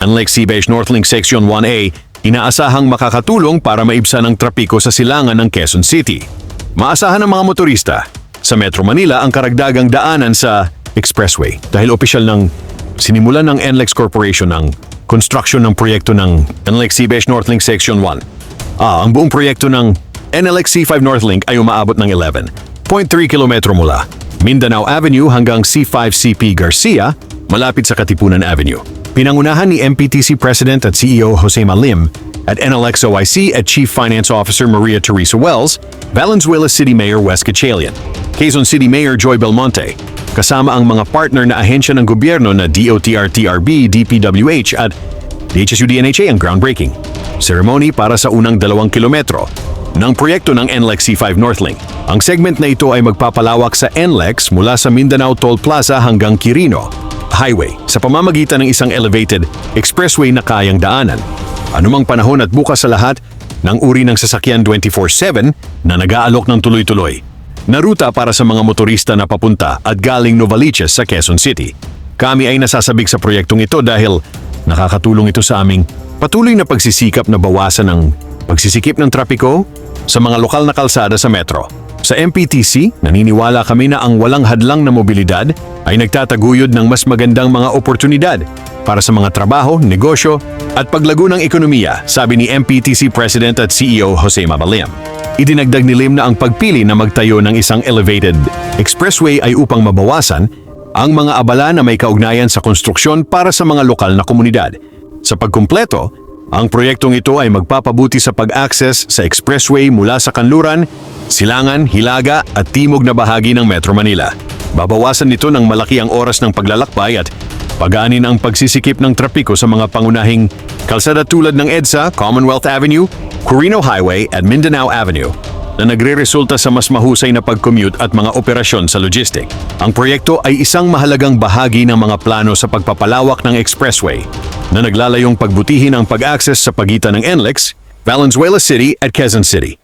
Unlike Seabesh Northlink Section 1A, inaasahang makakatulong para maibsan ang trapiko sa silangan ng Quezon City. Maasahan ng mga motorista sa Metro Manila ang karagdagang daanan sa expressway dahil opisyal ng sinimulan ng NLEX Corporation ang construction ng proyekto ng NLEX Seabesh Northlink Section 1. Ang buong proyekto ng NLEX C5 Northlink ay umaabot ng 11.3 kilometro mula Mindanao Avenue hanggang C5CP Garcia, malapit sa Katipunan Avenue. Pinangunahan ni MPTC President at CEO Jose Malim at NLEX OIC at Chief Finance Officer Maria Teresa Wells, Valenzuela City Mayor Wes Gatchalian, Quezon City Mayor Joy Belmonte, kasama ang mga partner na ahensya ng gobyerno na DOTR-TRB, DPWH at DHSU-DNHA ang groundbreaking ceremony para sa unang 2 kilometro ng proyekto ng NLEX C5 Northlink. Ang segment na ito ay magpapalawak sa NLEX mula sa Mindanao Toll Plaza hanggang Quirino Highway sa pamamagitan ng isang elevated expressway na kayang daanan anumang panahon at bukas sa lahat ng uri ng sasakyan 24/7 na nag-aalok ng tuloy-tuloy na ruta para sa mga motorista na papunta at galing Novaliches sa Quezon City. Kami ay nasasabik sa proyektong ito dahil nakakatulong ito sa aming patuloy na pagsisikap na bawasan ang pagsisikip ng trapiko sa mga lokal na kalsada sa metro. Sa MPTC, naniniwala kami na ang walang hadlang na mobilidad ay nagtataguyod ng mas magandang mga oportunidad para sa mga trabaho, negosyo at paglago ng ekonomiya, sabi ni MPTC President at CEO Jose Malim. Idinagdag ni Lim na ang pagpili na magtayo ng isang elevated expressway ay upang mabawasan ang mga abala na may kaugnayan sa konstruksyon para sa mga lokal na komunidad. Sa pagkumpleto, ang proyektong ito ay magpapabuti sa pag-access sa expressway mula sa Kanluran, Silangan, Hilaga at timog na bahagi ng Metro Manila. Babawasan nito ng malaki ang oras ng paglalakbay at pagaanin ang pagsisikip ng trapiko sa mga pangunahing kalsada tulad ng EDSA, Commonwealth Avenue, Quirino Highway at Mindanao Avenue na nagre-resulta sa mas mahusay na pag-commute at mga operasyon sa logistic. Ang proyekto ay isang mahalagang bahagi ng mga plano sa pagpapalawak ng expressway na naglalayong pagbutihin ang pag-access sa pagitan ng NLEX, Valenzuela City at Quezon City.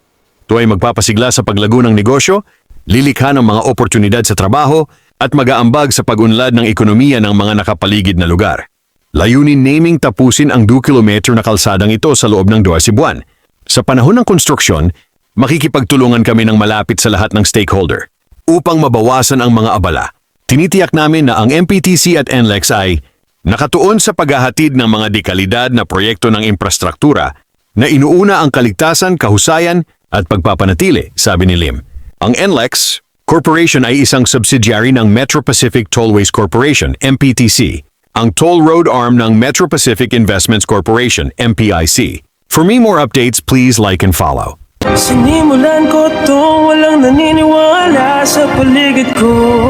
Ito ay magpapasigla sa paglago ng negosyo, lilikha ng mga oportunidad sa trabaho at mag-aambag sa pag-unlad ng ekonomiya ng mga nakapaligid na lugar. Layunin naming tapusin ang 2 kilometro na kalsadang ito sa loob ng 12 buwan. Sa panahon ng konstruksyon, makikipagtulungan kami ng malapit sa lahat ng stakeholder upang mabawasan ang mga abala. Tinitiyak namin na ang MPTC at NLEX ay nakatuon sa paghahatid ng mga dekalidad na proyekto ng infrastruktura na inuuna ang kaligtasan, kahusayan at pagpapanatili, sabi ni Lim. Ang NLEX Corporation ay isang subsidiary ng Metro Pacific Tollways Corporation, MPTC, ang toll road arm ng Metro Pacific Investments Corporation, MPIC. For me more updates, please like and follow. Sinimulan ko to, walang naniniwala sa paligid ko.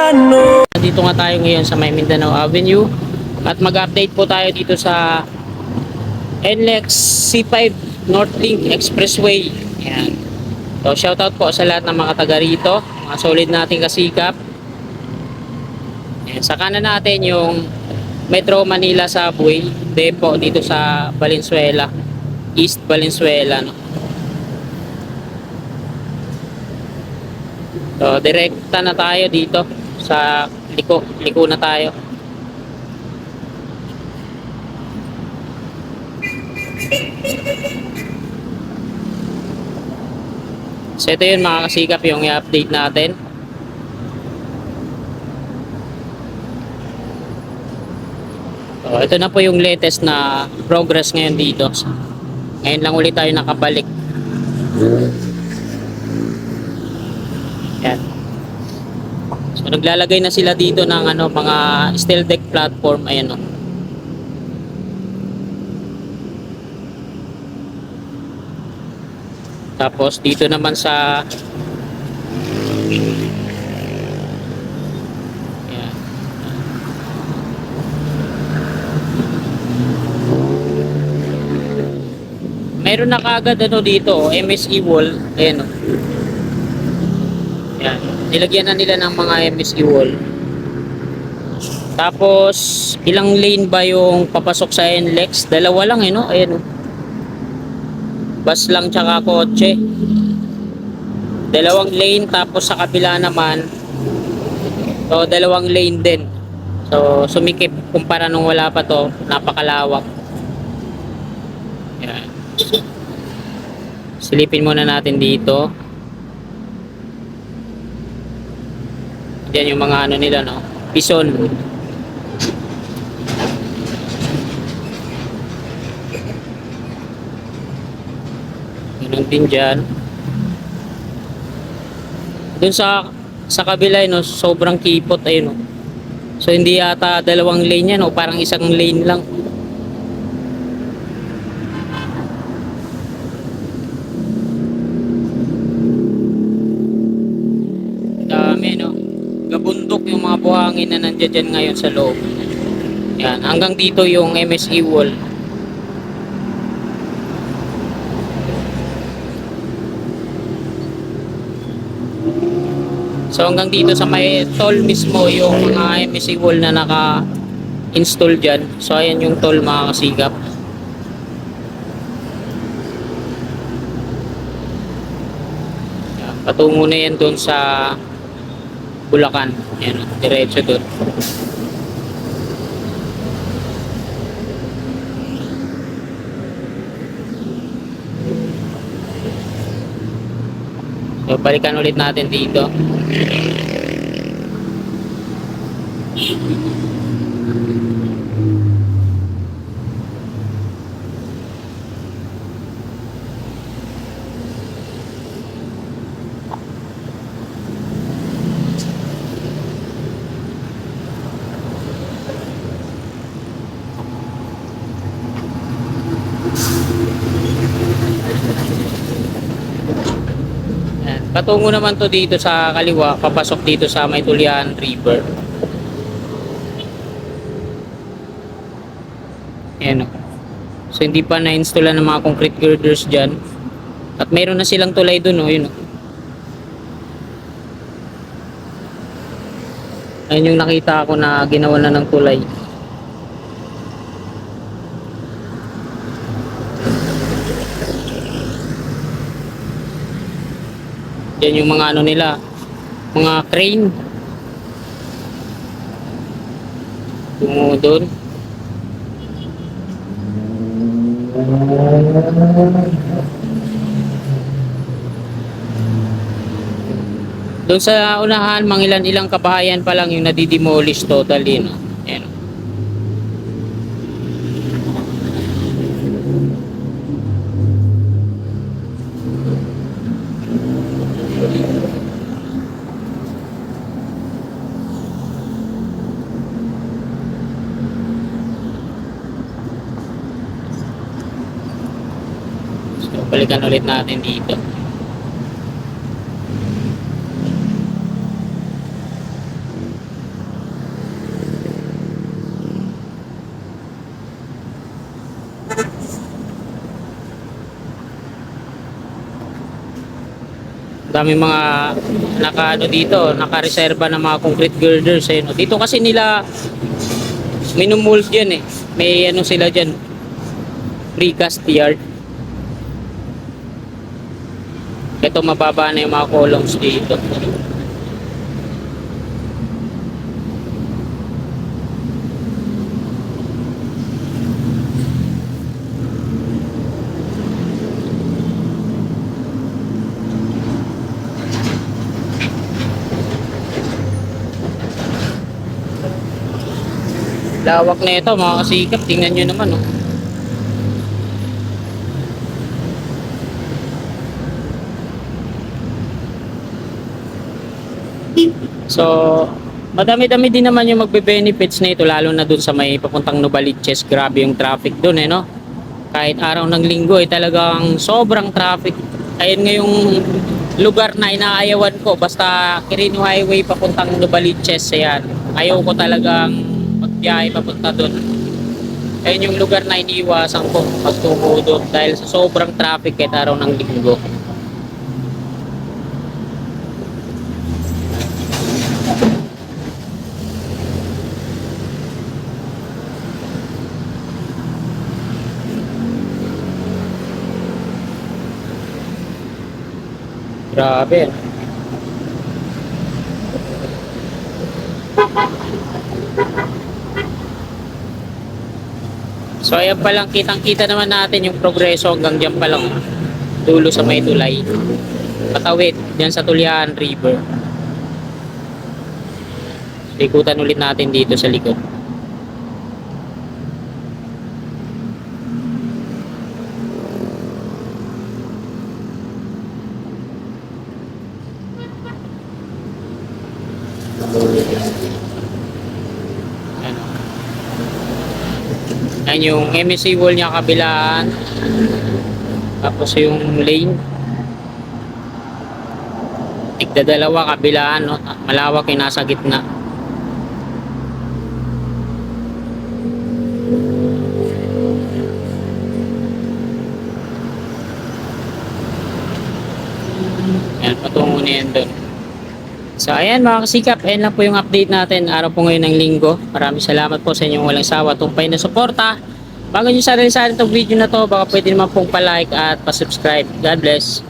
Ano? Dito nga tayo ngayon sa may Mindanao Avenue at mag-update po tayo dito sa NLEX C5 Northlink Expressway. Ayan. So shoutout po sa lahat ng mga taga rito, mga solid nating kasikap. Ayan. Sa kanan natin yung Metro Manila Subway Depot dito sa Valenzuela, East Valenzuela, no? So direkta na tayo dito sa liko na tayo. So ito yun mga kasikap, yung i-update natin. So ito na po yung latest na progress ngayon dito. Ngayon lang ulit tayo nakabalik. Yan. So naglalagay na sila dito ng mga steel deck platform. Ayan o. Tapos dito naman sa yan. Meron na kaagad dito MSE wall. Ayan o. Yan. Nilagyan na nila ng mga MSE wall. Tapos ilang lane ba yung papasok sa NLEX? Dalawa lang no? Ayan o. Bus lang tsaka kotse. 2 lane, tapos sa kabila naman so 2 lane din. So, sumikip kumpara nung wala pa to, napakalawak. Yan. Silipin muna natin dito. Yan yung mga ano nila, no? Bison. Ganun din dyan. Dun sa kabila, no, sobrang kipot, ayun, no. So, hindi yata dalawang lane yan, no? Parang isang lane lang. Dami, no? Gabundok yung mga buhangin na nandiyan dyan ngayon sa loob. Yan, hanggang dito yung MSE wall. So hanggang dito sa may toll mismo yung mga MSE wall na naka-install dyan. So ayan yung toll mga kasigap. Yan, patungo na yan doon sa Bulacan. Yan, diretso doon. So balikan ulit natin dito. Ayan. Patungo naman to dito sa kaliwa, papasok dito sa May Tulian River. Ayan, o. So hindi pa na-installan ng mga concrete girders dyan. At mayroon na silang tulay dun, o. Yun, o. Ayun yung nakita ko na ginawa na ng tulay. Yan yung mga ano nila, mga crane. Tungo doon. Doon sa unahan, mangilan-ilang kabahayan pa lang yung nadidemolish totally, no? Ayan. So, balikan ulit natin dito. Dami mga naka-ano dito, naka-reserva ng mga concrete girders, eh, no? Dito kasi nila minumult yan, eh. May ano sila dyan, precast yard. Ito mababa na yung mga columns dito. Lawak na ito mga kasikap, tingnan nyo naman, oh. So, madami-dami din naman yung magbe-benefits na ito, lalo na dun sa may papuntang Novaliches. Grabe yung traffic dun, eh, no? Kahit araw ng linggo, eh, talagang sobrang traffic. Ayun nga yung lugar na inaayawan ko, basta Quirino Highway papuntang Novaliches, ayan. Ayaw ko talagang magbiyahe papunta dun. Ayun yung lugar na iniiwasan ko pagtungo doon dahil sa sobrang traffic kahit araw ng linggo. Grabe. So ayan pa lang, kitang-kita naman natin yung progreso hanggang dyan pa lang. Dulo sa may tulay. Patawid, dyan sa Tulian River. Ikutan ulit natin dito sa likod. Ayan. Ayan yung MSC wall niya kabilaan. Tapos yung lane. Tigdadalawa kabilaan, no? Malawak yung nasa gitna. Ayan, patungo na yan doon. So ayan mga kasikap, ayan lang po yung update natin. Araw po ngayon ng linggo. Maraming salamat po sa inyong walang sawa, tumpay na suporta. Bago nyo sa rin itong video na to, baka pwede naman pong palike at pasubscribe. God bless.